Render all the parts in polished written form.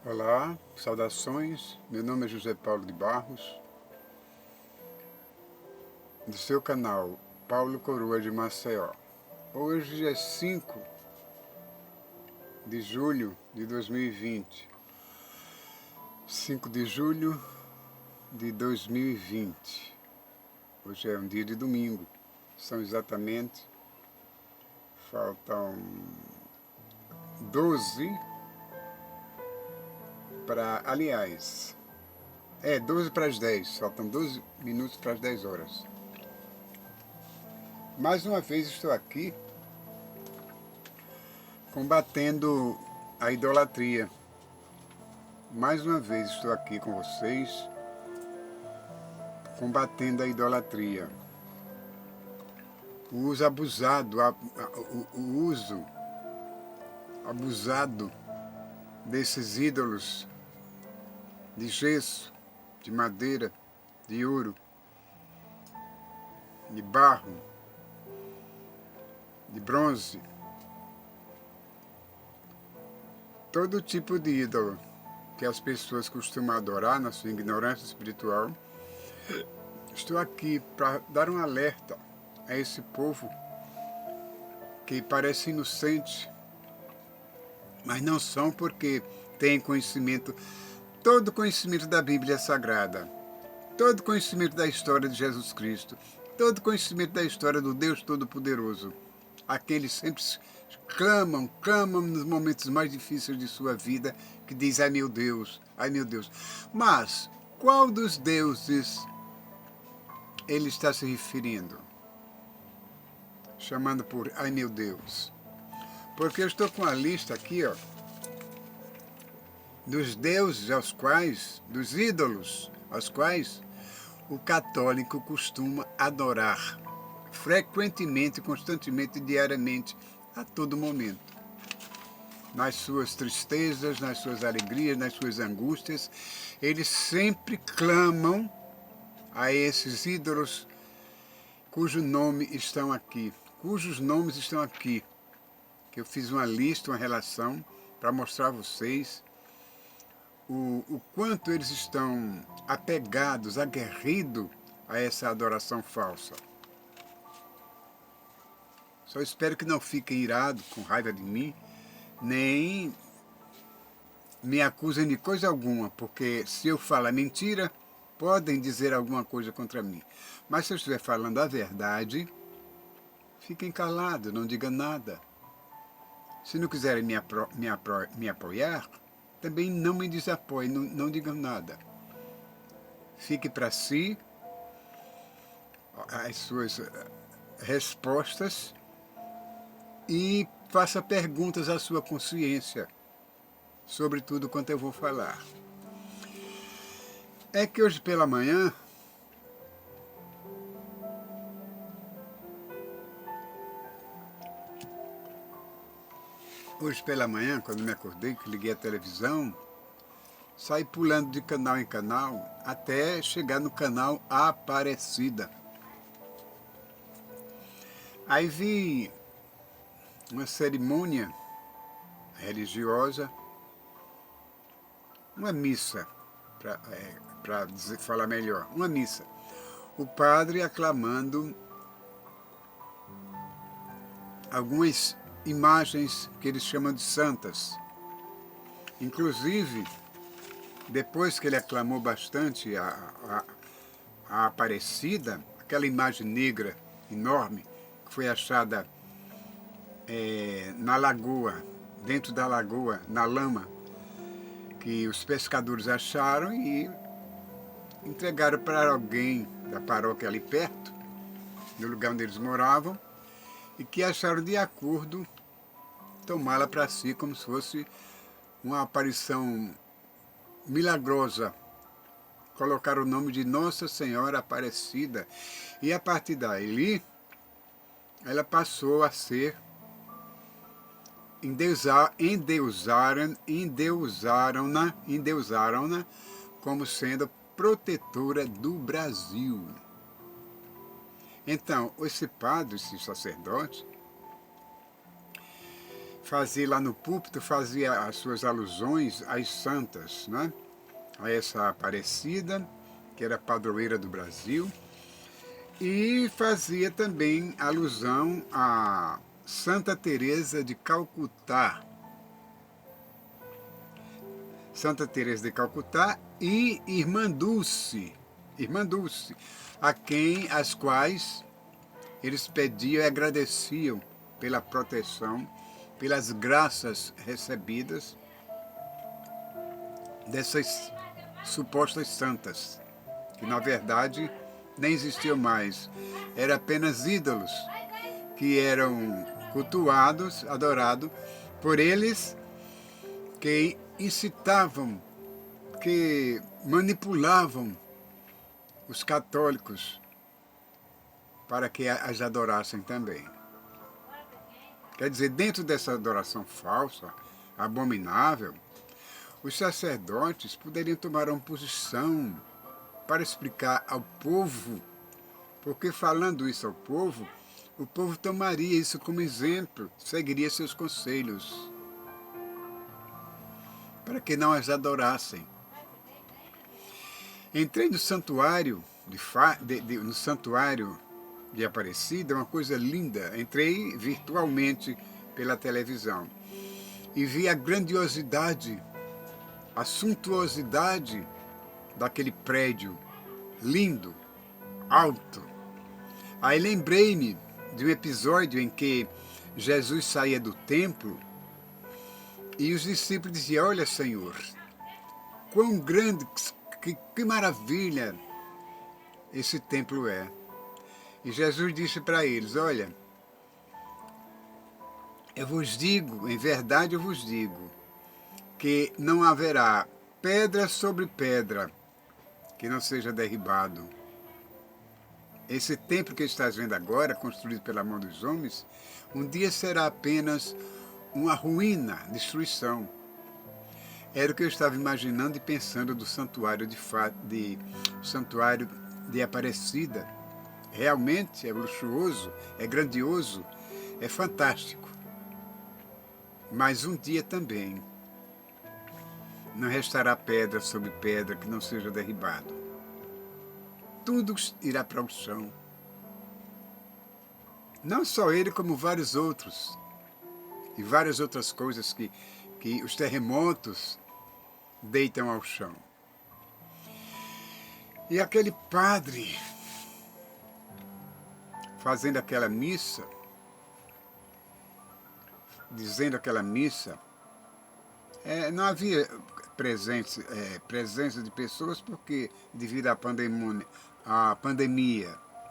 Olá, saudações, meu nome é José Paulo de Barros, do seu canal Paulo Coroa de Maceió. Hoje é 5 de julho de 2020, 5 de julho de 2020, hoje é um dia de domingo, faltam 12 12 para as 10, faltam 12 minutos para as 10 horas. Mais uma vez estou aqui combatendo a idolatria. Mais uma vez estou aqui com vocês combatendo a idolatria. O uso abusado, o uso abusado desses ídolos de gesso, de madeira, de ouro, de barro, de bronze, todo tipo de ídolo que as pessoas costumam adorar na sua ignorância espiritual. Estou aqui para dar um alerta a esse povo que parece inocente, mas não são, porque têm conhecimento, todo conhecimento da Bíblia Sagrada, todo conhecimento da história de Jesus Cristo, todo conhecimento da história do Deus Todo-Poderoso. Aqueles sempre clamam nos momentos mais difíceis de sua vida, que diz: ai meu Deus, ai meu Deus. Mas qual dos deuses ele está se referindo, chamando por ai meu Deus? Porque eu estou com a lista aqui, ó, dos deuses aos quais, dos ídolos aos quais o católico costuma adorar frequentemente, constantemente, diariamente, a todo momento. Nas suas tristezas, nas suas alegrias, nas suas angústias, eles sempre clamam a esses ídolos cujos nomes estão aqui, que eu fiz uma lista, uma relação, para mostrar a vocês o quanto eles estão apegados, aguerridos a essa adoração falsa. Só espero que não fiquem irados, com raiva de mim, nem me acusem de coisa alguma, porque se eu falar mentira, podem dizer alguma coisa contra mim. Mas se eu estiver falando a verdade, fiquem calados, não digam nada. Se não quiserem me apoiar, também não me desapoiem, não digam nada. Fique para si as suas respostas e faça perguntas à sua consciência sobre tudo quanto eu vou falar. É que hoje pela manhã, quando me acordei, que liguei a televisão, saí pulando de canal em canal até chegar no canal Aparecida. Aí vi uma cerimônia religiosa, uma missa, para falar melhor, uma missa. O padre aclamando algumas imagens que eles chamam de santas. Inclusive, depois que ele aclamou bastante a Aparecida, aquela imagem negra enorme que foi achada na lagoa, dentro da lagoa, na lama, que os pescadores acharam e entregaram para alguém da paróquia ali perto, no lugar onde eles moravam, e que acharam de acordo tomá-la para si como se fosse uma aparição milagrosa. Colocaram o nome de Nossa Senhora Aparecida, e a partir daí ela passou a ser endeusaram-na como sendo protetora do Brasil. Então, esse padre, esse sacerdote, fazia lá no púlpito, fazia as suas alusões às santas, né? A essa Aparecida, que era padroeira do Brasil, e fazia também alusão a Santa Teresa de Calcutá. Santa Teresa de Calcutá e Irmã Dulce, as quais eles pediam e agradeciam pela proteção, pelas graças recebidas dessas supostas santas, que na verdade nem existiam mais. Eram apenas ídolos que eram cultuados, adorados por eles, que incitavam, que manipulavam os católicos para que as adorassem também. Quer dizer, dentro dessa adoração falsa, abominável, os sacerdotes poderiam tomar uma posição para explicar ao povo, porque falando isso ao povo, o povo tomaria isso como exemplo, seguiria seus conselhos, para que não as adorassem. Entrei no santuário no santuário de Aparecida, uma coisa linda. Entrei virtualmente pela televisão e vi a grandiosidade, a suntuosidade daquele prédio lindo, alto. Aí lembrei-me de um episódio em que Jesus saía do templo e os discípulos diziam: olha, Senhor, quão grande, que maravilha esse templo é. E Jesus disse para eles: olha, eu vos digo, em verdade eu vos digo, que não haverá pedra sobre pedra que não seja derribado. Esse templo que estás vendo agora, construído pela mão dos homens, um dia será apenas uma ruína, destruição. Era o que eu estava imaginando e pensando do santuário santuário de Aparecida. Realmente é luxuoso, é grandioso, é fantástico. Mas um dia também não restará pedra sobre pedra que não seja derribado. Tudo irá para o chão. Não só ele, como vários outros. E várias outras coisas que os terremotos deitam ao chão. E aquele padre, fazendo aquela missa, dizendo aquela missa, não havia presença de pessoas porque, devido à pandemia,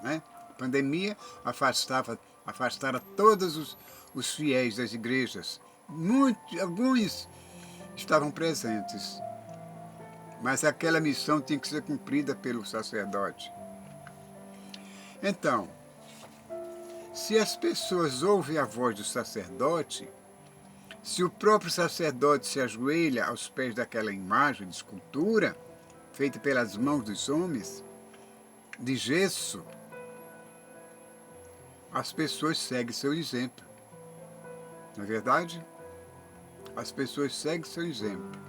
né? A pandemia afastara todos os fiéis das igrejas. Alguns estavam presentes, mas aquela missão tinha que ser cumprida pelo sacerdote. Então, se as pessoas ouvem a voz do sacerdote, se o próprio sacerdote se ajoelha aos pés daquela imagem de escultura, feita pelas mãos dos homens, de gesso, as pessoas seguem seu exemplo. Não é verdade? As pessoas seguem seu exemplo.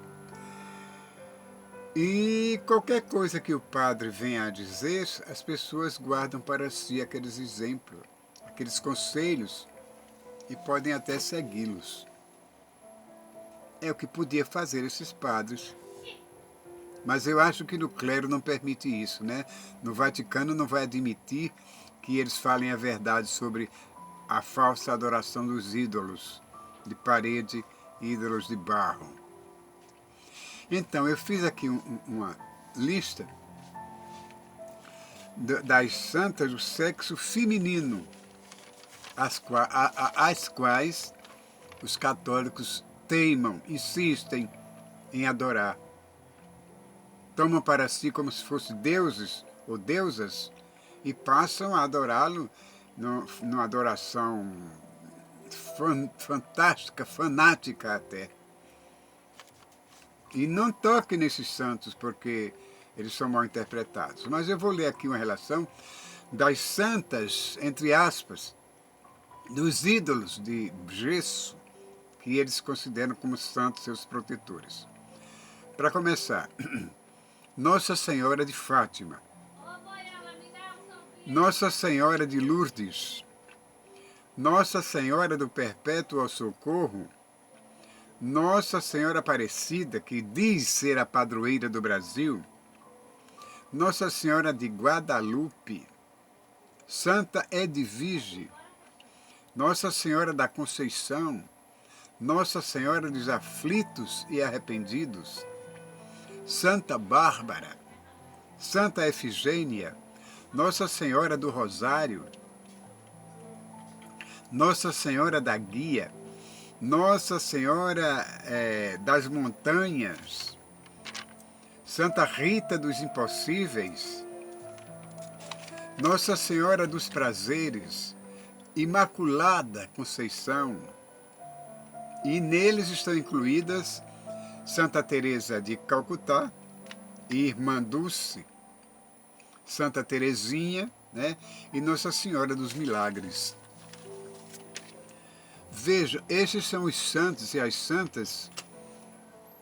E qualquer coisa que o padre venha a dizer, as pessoas guardam para si aqueles exemplos, aqueles conselhos, e podem até segui-los. É o que podia fazer esses padres. Mas eu acho que no clero não permite isso, né? No Vaticano não vai admitir que eles falem a verdade sobre a falsa adoração dos ídolos de parede e ídolos de barro. Então, eu fiz aqui uma lista das santas do sexo feminino, às quais os católicos teimam, insistem em adorar. Tomam para si como se fossem deuses ou deusas e passam a adorá-lo numa adoração fantástica, fanática até. E não toque nesses santos porque eles são mal interpretados. Mas eu vou ler aqui uma relação das santas, entre aspas, dos ídolos de gesso, que eles consideram como santos seus protetores. Para começar, Nossa Senhora de Fátima, Nossa Senhora de Lourdes, Nossa Senhora do Perpétuo Socorro, Nossa Senhora Aparecida, que diz ser a padroeira do Brasil, Nossa Senhora de Guadalupe, Santa Edvige, Nossa Senhora da Conceição, Nossa Senhora dos Aflitos e Arrependidos, Santa Bárbara, Santa Efigênia, Nossa Senhora do Rosário, Nossa Senhora da Guia, Nossa Senhora das Montanhas, Santa Rita dos Impossíveis, Nossa Senhora dos Prazeres, Imaculada Conceição, e neles estão incluídas Santa Teresa de Calcutá e Irmã Dulce, Santa Teresinha, né, e Nossa Senhora dos Milagres. Veja, esses são os santos e as santas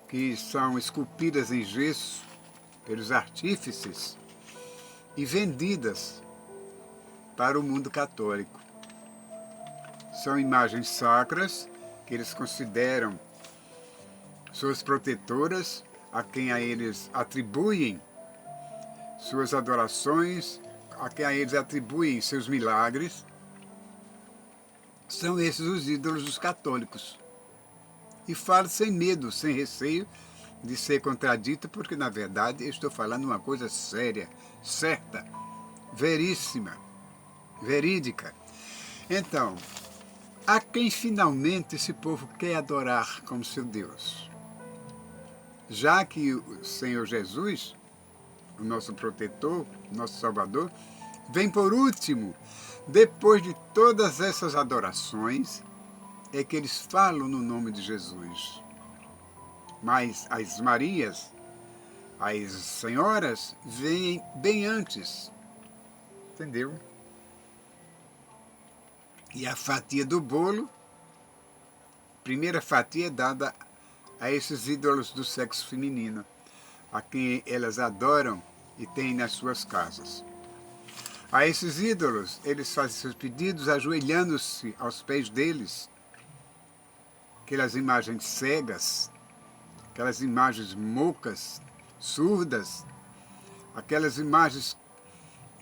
que são esculpidas em gesso pelos artífices e vendidas para o mundo católico. São imagens sacras que eles consideram suas protetoras, a quem a eles atribuem suas adorações, a quem a eles atribuem seus milagres. São esses os ídolos dos católicos. E falo sem medo, sem receio de ser contradito, porque na verdade eu estou falando uma coisa séria, certa, veríssima, verídica. Então, a quem finalmente esse povo quer adorar como seu Deus? Já que o Senhor Jesus, o nosso protetor, nosso Salvador, vem por último, depois de todas essas adorações, é que eles falam no nome de Jesus. Mas as Marias, as senhoras, vêm bem antes. Entendeu? E a fatia do bolo, primeira fatia é dada a esses ídolos do sexo feminino, a quem elas adoram e têm nas suas casas. A esses ídolos, eles fazem seus pedidos ajoelhando-se aos pés deles. Aquelas imagens cegas, aquelas imagens moucas, surdas, aquelas imagens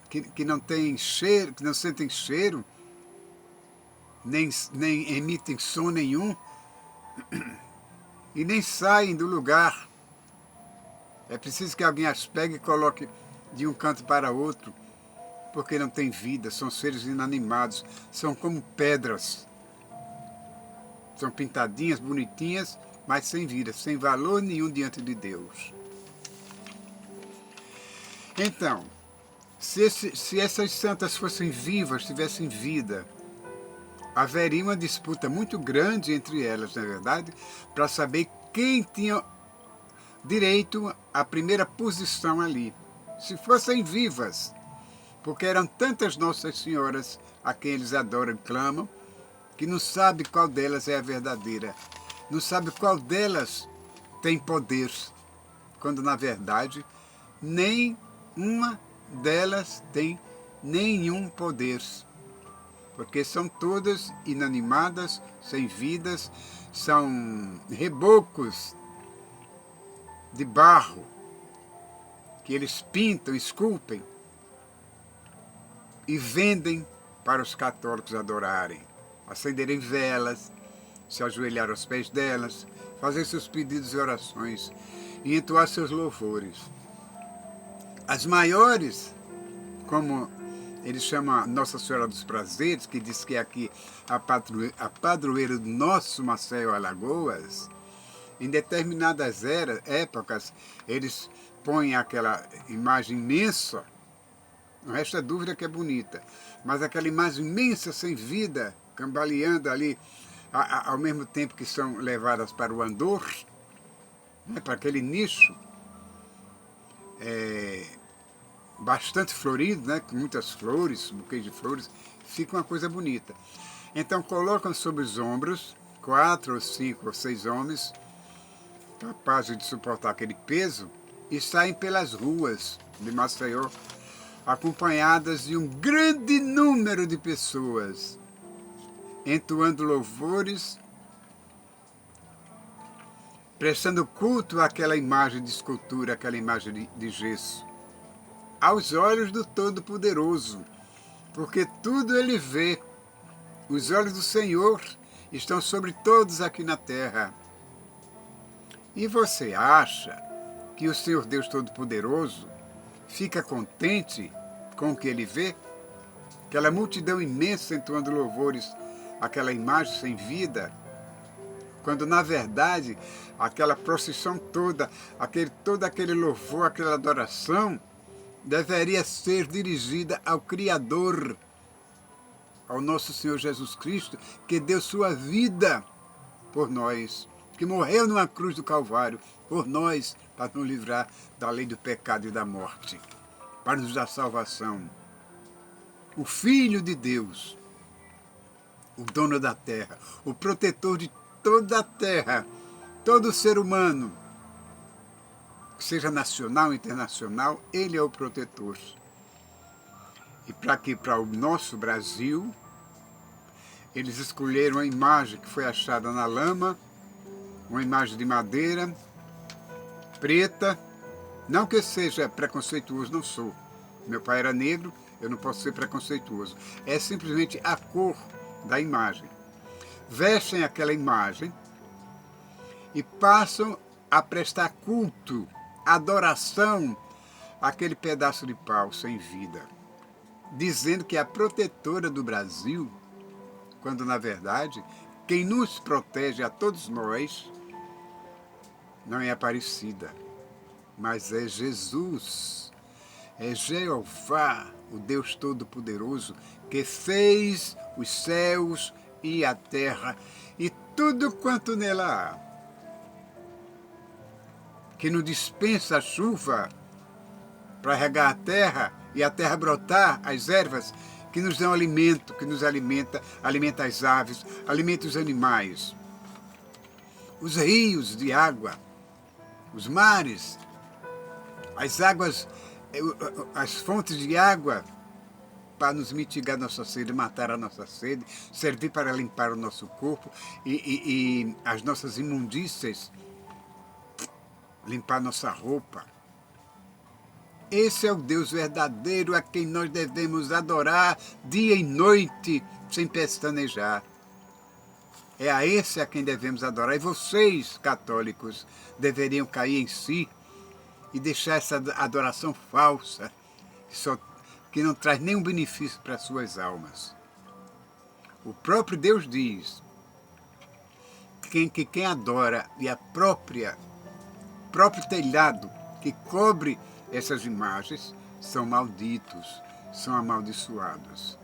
que não têm cheiro, que não sentem cheiro, nem emitem som nenhum e nem saem do lugar. É preciso que alguém as pegue e coloque de um canto para outro, porque não tem vida, são seres inanimados, são como pedras. São pintadinhas, bonitinhas, mas sem vida, sem valor nenhum diante de Deus. Então, se essas santas fossem vivas, tivessem vida, haveria uma disputa muito grande entre elas, não é verdade? Para saber quem tinha direito à primeira posição ali. Se fossem vivas, porque eram tantas Nossas Senhoras a quem eles adoram e clamam, que não sabe qual delas é a verdadeira, não sabe qual delas tem poder, quando na verdade nem uma delas tem nenhum poder, porque são todas inanimadas, sem vidas, são rebocos de barro que eles pintam, esculpem e vendem para os católicos adorarem, acenderem velas, se ajoelhar aos pés delas, fazer seus pedidos e orações e entoar seus louvores. As maiores, como eles chamam Nossa Senhora dos Prazeres, que diz que é aqui a padroeira do nosso Maceió Alagoas, em determinadas épocas, eles põem aquela imagem imensa, não resta dúvida que é bonita, mas aquela imagem imensa, sem vida, cambaleando ali, ao mesmo tempo que são levadas para o andor, né, para aquele nicho, bastante florido, né, com muitas flores, buquês de flores, fica uma coisa bonita. Então colocam sobre os ombros, 4 ou 5 ou 6 homens capazes de suportar aquele peso e saem pelas ruas de Maceió, acompanhadas de um grande número de pessoas, entoando louvores, prestando culto àquela imagem de escultura, aquela imagem de gesso, aos olhos do Todo-Poderoso, porque tudo ele vê. Os olhos do Senhor estão sobre todos aqui na terra. E você acha que o Senhor Deus Todo-Poderoso fica contente com o que ele vê? Aquela multidão imensa entoando louvores, aquela imagem sem vida, quando na verdade aquela procissão toda, todo aquele louvor, aquela adoração, deveria ser dirigida ao Criador, ao nosso Senhor Jesus Cristo, que deu sua vida por nós, que morreu numa cruz do Calvário por nós, para nos livrar da lei do pecado e da morte, para nos dar salvação. O Filho de Deus, o dono da terra, o protetor de toda a terra, todo ser humano, seja nacional ou internacional, ele é o protetor. E para o nosso Brasil, eles escolheram a imagem que foi achada na lama, uma imagem de madeira, preta. Não que eu seja preconceituoso, não sou. Meu pai era negro, eu não posso ser preconceituoso. É simplesmente a cor da imagem. Vestem aquela imagem e passam a prestar culto, adoração àquele pedaço de pau sem vida, dizendo que é a protetora do Brasil, quando na verdade quem nos protege a todos nós não é Aparecida, mas é Jesus, é Jeová, o Deus Todo-Poderoso, que fez os céus e a terra e tudo quanto nela há, que nos dispensa a chuva para regar a terra e a terra brotar as ervas, que nos dão alimento, que nos alimenta as aves, alimenta os animais, os rios de água, os mares, as águas, as fontes de água, para nos mitigar nossa sede, matar a nossa sede, servir para limpar o nosso corpo e as nossas imundícias, limpar nossa roupa. Esse é o Deus verdadeiro a quem nós devemos adorar dia e noite, sem pestanejar. É a esse a quem devemos adorar. E vocês, católicos, deveriam cair em si e deixar essa adoração falsa, que não traz nenhum benefício para as suas almas. O próprio Deus diz que quem adora e a próprio telhado que cobre essas imagens são malditos, são amaldiçoados.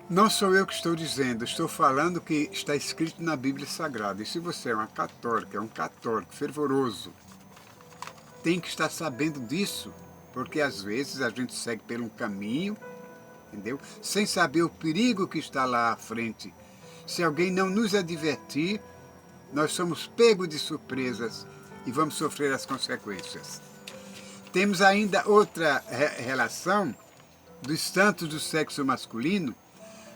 Não sou eu que estou dizendo, estou falando que está escrito na Bíblia Sagrada. E se você é uma católica, é um católico fervoroso, tem que estar sabendo disso, porque às vezes a gente segue por um caminho, entendeu? Sem saber o perigo que está lá à frente. Se alguém não nos advertir, nós somos pegos de surpresas e vamos sofrer as consequências. Temos ainda outra relação dos santos do sexo masculino,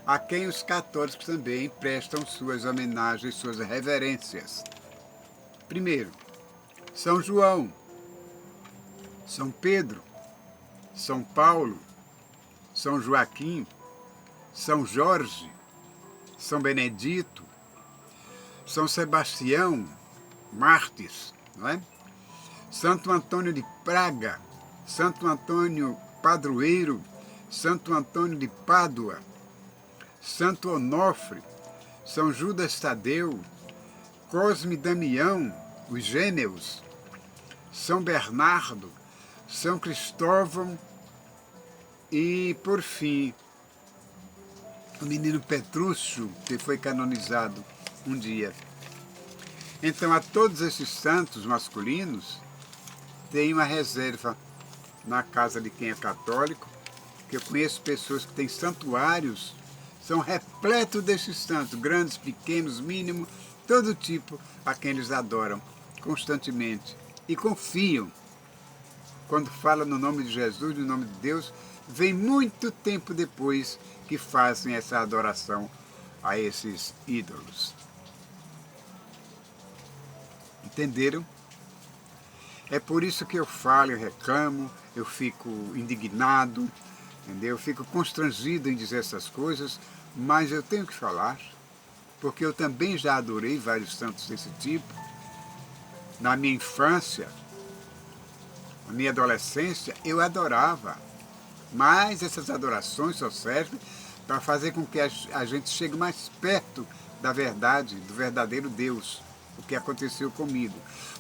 a quem os católicos também prestam suas homenagens, suas reverências. Primeiro, São João, São Pedro, São Paulo, São Joaquim, São Jorge, São Benedito, São Sebastião, mártires, não é? Santo Antônio de Praga, Santo Antônio Padroeiro, Santo Antônio de Pádua, Santo Onofre, São Judas Tadeu, Cosme e Damião, os gêmeos, São Bernardo, São Cristóvão e, por fim, o menino Petrúcio, que foi canonizado um dia. Então, a todos esses santos masculinos, tem uma reserva na casa de quem é católico, que eu conheço pessoas que têm santuários são repletos desses santos, grandes, pequenos, mínimos, todo tipo a quem eles adoram constantemente e confiam. Quando fala no nome de Jesus, no nome de Deus, vem muito tempo depois que fazem essa adoração a esses ídolos. Entenderam? É por isso que eu falo, eu reclamo, eu fico indignado, entendeu? Eu fico constrangido em dizer essas coisas, mas eu tenho que falar, porque eu também já adorei vários santos desse tipo. Na minha infância, na minha adolescência, eu adorava, mas essas adorações só servem para fazer com que a gente chegue mais perto da verdade, do verdadeiro Deus, o que aconteceu comigo.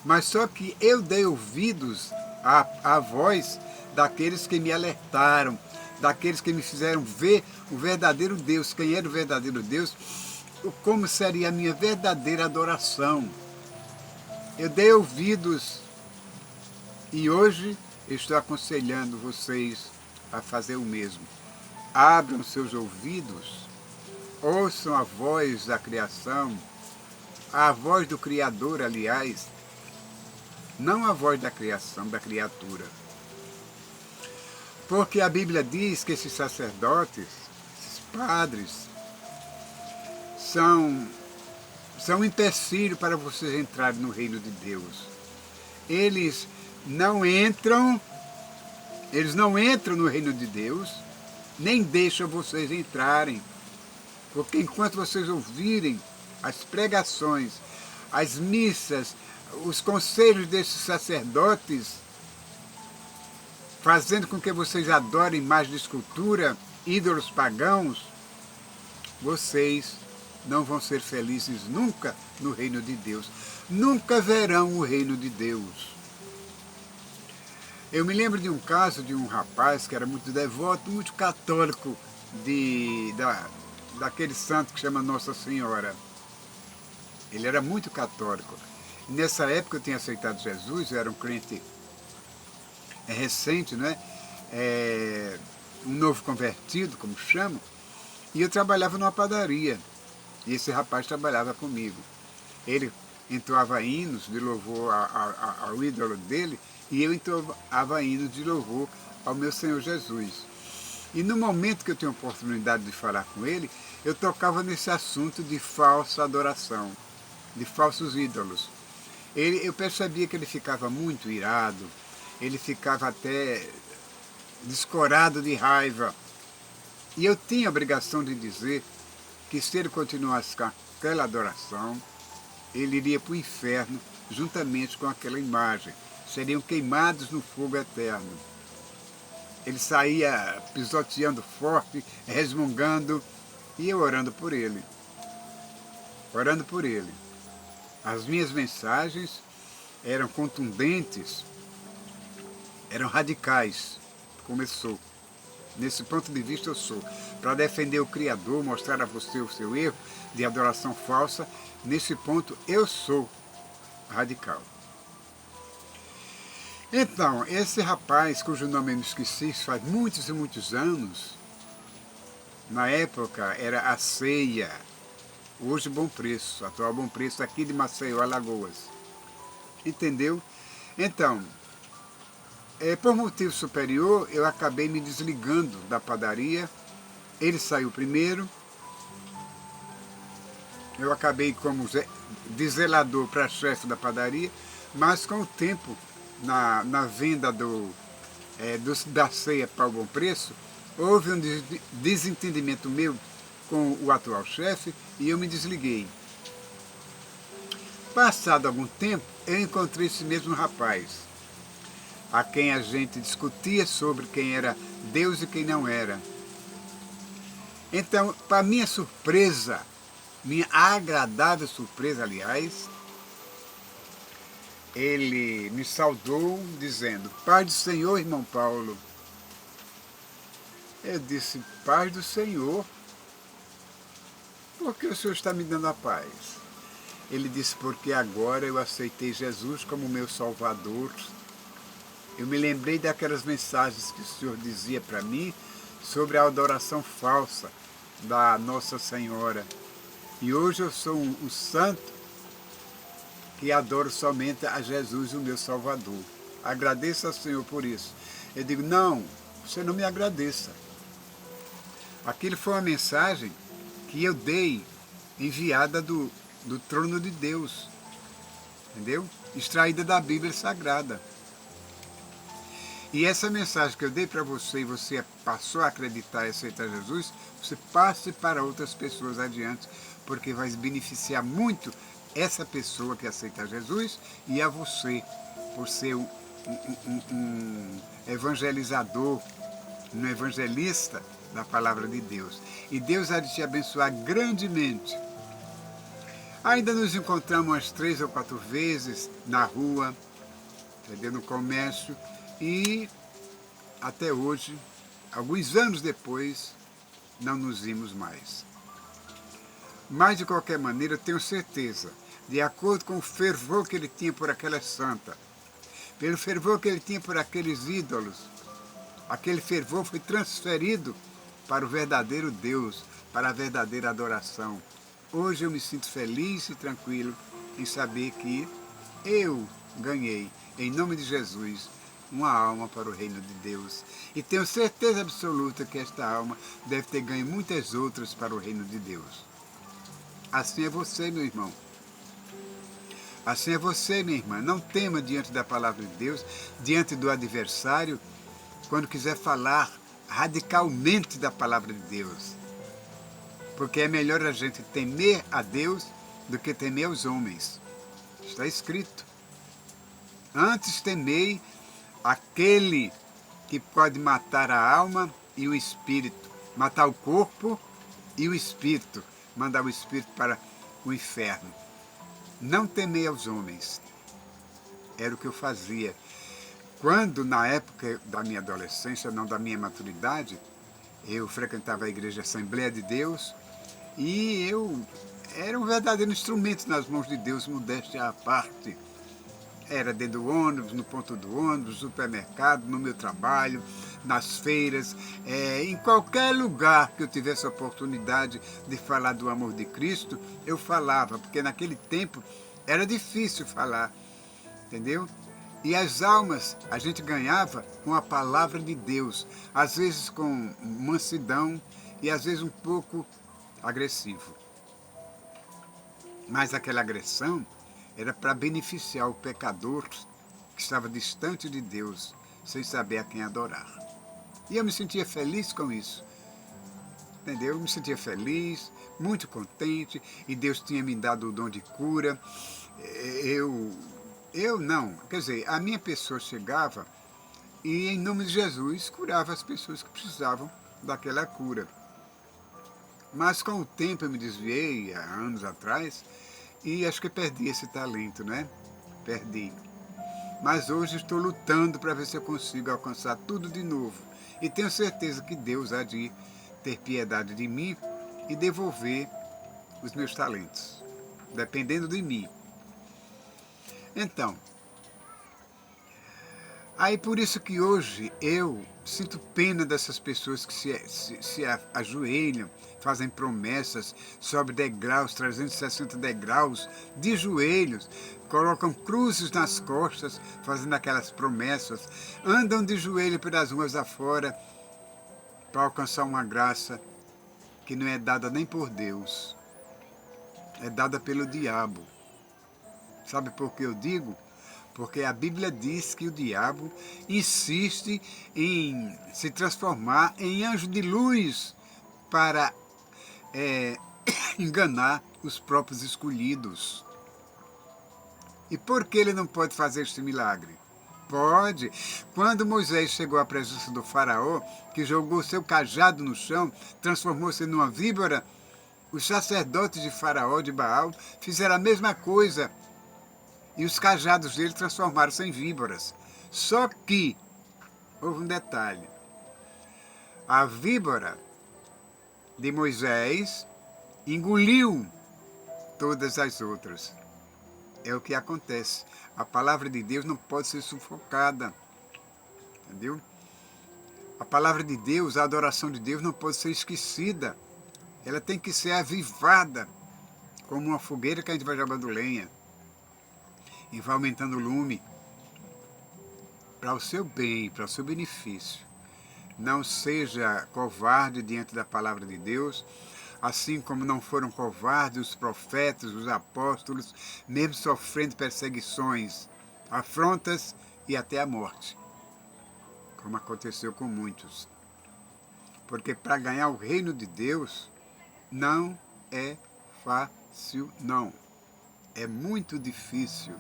Mas só que eu dei ouvidos à voz daqueles que me alertaram, daqueles que me fizeram ver o verdadeiro Deus, quem era o verdadeiro Deus, como seria a minha verdadeira adoração. Eu dei ouvidos e hoje estou aconselhando vocês a fazer o mesmo. Abram seus ouvidos, ouçam a voz da criação, a voz do Criador, aliás, não a voz da criação, da criatura. Porque a Bíblia diz que esses sacerdotes, esses padres, são um empecilho para vocês entrarem no reino de Deus. Eles não entram no reino de Deus, nem deixam vocês entrarem. Porque enquanto vocês ouvirem as pregações, as missas, os conselhos desses sacerdotes, fazendo com que vocês adorem imagens de escultura, ídolos pagãos, vocês não vão ser felizes nunca no reino de Deus. Nunca verão o reino de Deus. Eu me lembro de um caso de um rapaz que era muito devoto, muito católico, daquele santo que chama Nossa Senhora. Ele era muito católico. Nessa época eu tinha aceitado Jesus, eu era um crente recente, né? Um novo convertido, como chamam, e eu trabalhava numa padaria. E esse rapaz trabalhava comigo. Ele entoava hinos de louvor ao ídolo dele, e eu entoava hinos de louvor ao meu Senhor Jesus. E no momento que eu tinha a oportunidade de falar com ele, eu tocava nesse assunto de falsa adoração, de falsos ídolos. Eu percebia que ele ficava muito irado, ele ficava até descorado de raiva. E eu tinha a obrigação de dizer que se ele continuasse com aquela adoração, ele iria para o inferno juntamente com aquela imagem. Seriam queimados no fogo eterno. Ele saía pisoteando forte, resmungando, e eu orando por ele. Orando por ele. As minhas mensagens eram contundentes, eram radicais, como eu sou. Nesse ponto de vista eu sou. Para defender o Criador, mostrar a você o seu erro de adoração falsa, nesse ponto eu sou radical. Então, esse rapaz, cujo nome eu me esqueci, faz muitos e muitos anos, na época era a Ceia, hoje Bom Preço, atual Bom Preço aqui de Maceió, Alagoas. Entendeu? Então, por motivo superior, eu acabei me desligando da padaria. Ele saiu primeiro. Eu acabei como zelador para chefe da padaria, mas com o tempo, na venda da ceia para o Bom Preço, houve um desentendimento meu com o atual chefe e eu me desliguei. Passado algum tempo, eu encontrei esse mesmo rapaz, a quem a gente discutia sobre quem era Deus e quem não era. Então, para minha surpresa, minha agradável surpresa, aliás, ele me saudou dizendo: "Paz do Senhor, irmão Paulo." Eu disse: "Paz do Senhor? Por que o Senhor está me dando a paz?" Ele disse: "Porque agora eu aceitei Jesus como meu Salvador. Eu me lembrei daquelas mensagens que o Senhor dizia para mim sobre a adoração falsa. da Nossa Senhora. E hoje eu sou um santo que adoro somente a Jesus, o meu Salvador. Agradeço ao Senhor por isso. Eu digo, não, você não me agradeça. Aquilo foi uma mensagem que eu dei, enviada do trono de Deus, entendeu? Extraída da Bíblia Sagrada. E essa mensagem que eu dei para você e você passou a acreditar e aceitar Jesus, você passe para outras pessoas adiante, porque vai beneficiar muito essa pessoa que aceita Jesus e a você, por ser um evangelizador, um evangelista da palavra de Deus. E Deus há de te abençoar grandemente. Ainda nos encontramos umas 3 ou 4 vezes na rua, entendeu? No comércio, e até hoje, alguns anos depois, não nos vimos mais. Mas, de qualquer maneira, eu tenho certeza, de acordo com o fervor que ele tinha por aquela santa, pelo fervor que ele tinha por aqueles ídolos, aquele fervor foi transferido para o verdadeiro Deus, para a verdadeira adoração. Hoje eu me sinto feliz e tranquilo em saber que eu ganhei, em nome de Jesus, uma alma para o reino de Deus. E tenho certeza absoluta que esta alma deve ter ganho muitas outras para o reino de Deus. Assim é você, meu irmão. Assim é você, minha irmã. Não tema diante da palavra de Deus, diante do adversário, quando quiser falar radicalmente da palavra de Deus. Porque é melhor a gente temer a Deus do que temer aos homens. Está escrito. Antes temei aquele que pode matar a alma e o espírito, matar o corpo e o espírito, mandar o espírito para o inferno. Não temei aos homens. Era o que eu fazia. Quando, na época da minha adolescência, não da minha maturidade, eu frequentava a igreja Assembleia de Deus e eu era um verdadeiro instrumento nas mãos de Deus, modéstia à parte. Era dentro do ônibus, no ponto do ônibus, no supermercado, no meu trabalho, nas feiras, em qualquer lugar que eu tivesse a oportunidade de falar do amor de Cristo, eu falava, porque naquele tempo era difícil falar, entendeu? E as almas a gente ganhava com a palavra de Deus, às vezes com mansidão e às vezes um pouco agressivo. Mas aquela agressão era para beneficiar o pecador que estava distante de Deus, sem saber a quem adorar. E eu me sentia feliz com isso, entendeu? Eu me sentia feliz, muito contente, e Deus tinha me dado o dom de cura. Eu não, quer dizer, a minha pessoa chegava e, em nome de Jesus, curava as pessoas que precisavam daquela cura. Mas com o tempo eu me desviei, há anos atrás, e acho que perdi esse talento, né? Perdi. Mas hoje estou lutando para ver se eu consigo alcançar tudo de novo. E tenho certeza que Deus há de ter piedade de mim e devolver os meus talentos, dependendo de mim. Então, aí por isso que hoje eu sinto pena dessas pessoas que se ajoelham, fazem promessas, sobem degraus, 360 degraus, de joelhos, colocam cruzes nas costas, fazendo aquelas promessas, andam de joelho pelas ruas afora para alcançar uma graça que não é dada nem por Deus, é dada pelo diabo. Sabe por que eu digo? Porque a Bíblia diz que o diabo insiste em se transformar em anjo de luz para enganar os próprios escolhidos. E por que ele não pode fazer este milagre? Pode. Quando Moisés chegou à presença do faraó, que jogou seu cajado no chão, transformou-se numa víbora, os sacerdotes de faraó, de Baal, fizeram a mesma coisa. E os cajados dele transformaram-se em víboras. Só que houve um detalhe. A víbora de Moisés engoliu todas as outras. É o que acontece. A palavra de Deus não pode ser sufocada. Entendeu? A palavra de Deus, a adoração de Deus não pode ser esquecida. ela tem que ser avivada, como uma fogueira que a gente vai jogando lenha e vai aumentando o lume para o seu bem, para o seu benefício. Não seja covarde diante da palavra de Deus, assim como não foram covardes os profetas, os apóstolos, mesmo sofrendo perseguições, afrontas e até a morte, como aconteceu com muitos. Porque para ganhar o reino de Deus não é fácil, não. É muito difícil.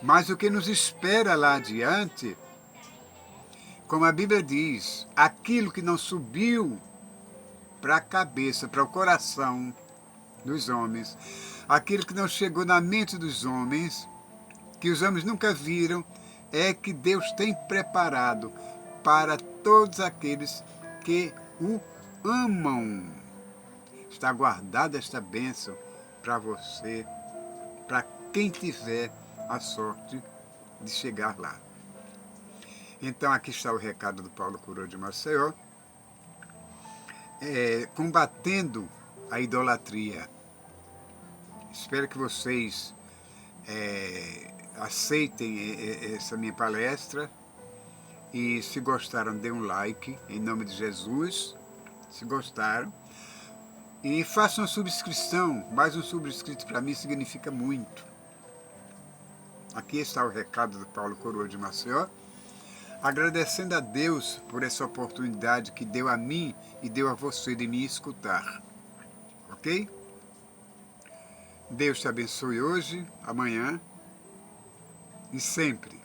Mas o que nos espera lá adiante, como a Bíblia diz, aquilo que não subiu para a cabeça, para o coração dos homens, aquilo que não chegou na mente dos homens, que os homens nunca viram, é que Deus tem preparado para todos aqueles que o amam. Está guardada esta bênção para você, para quem tiver a sorte de chegar lá. Então aqui está o recado do Paulo Curuô de Maceió, combatendo a idolatria. Espero que vocês aceitem essa minha palestra e se gostaram, dê um like em nome de Jesus, se gostaram. E façam uma subscrição, mais um subscrito para mim significa muito. Aqui está o recado do Paulo Curuô de Maceió, agradecendo a Deus por essa oportunidade que deu a mim e deu a você de me escutar. Ok? Deus te abençoe hoje, amanhã e sempre.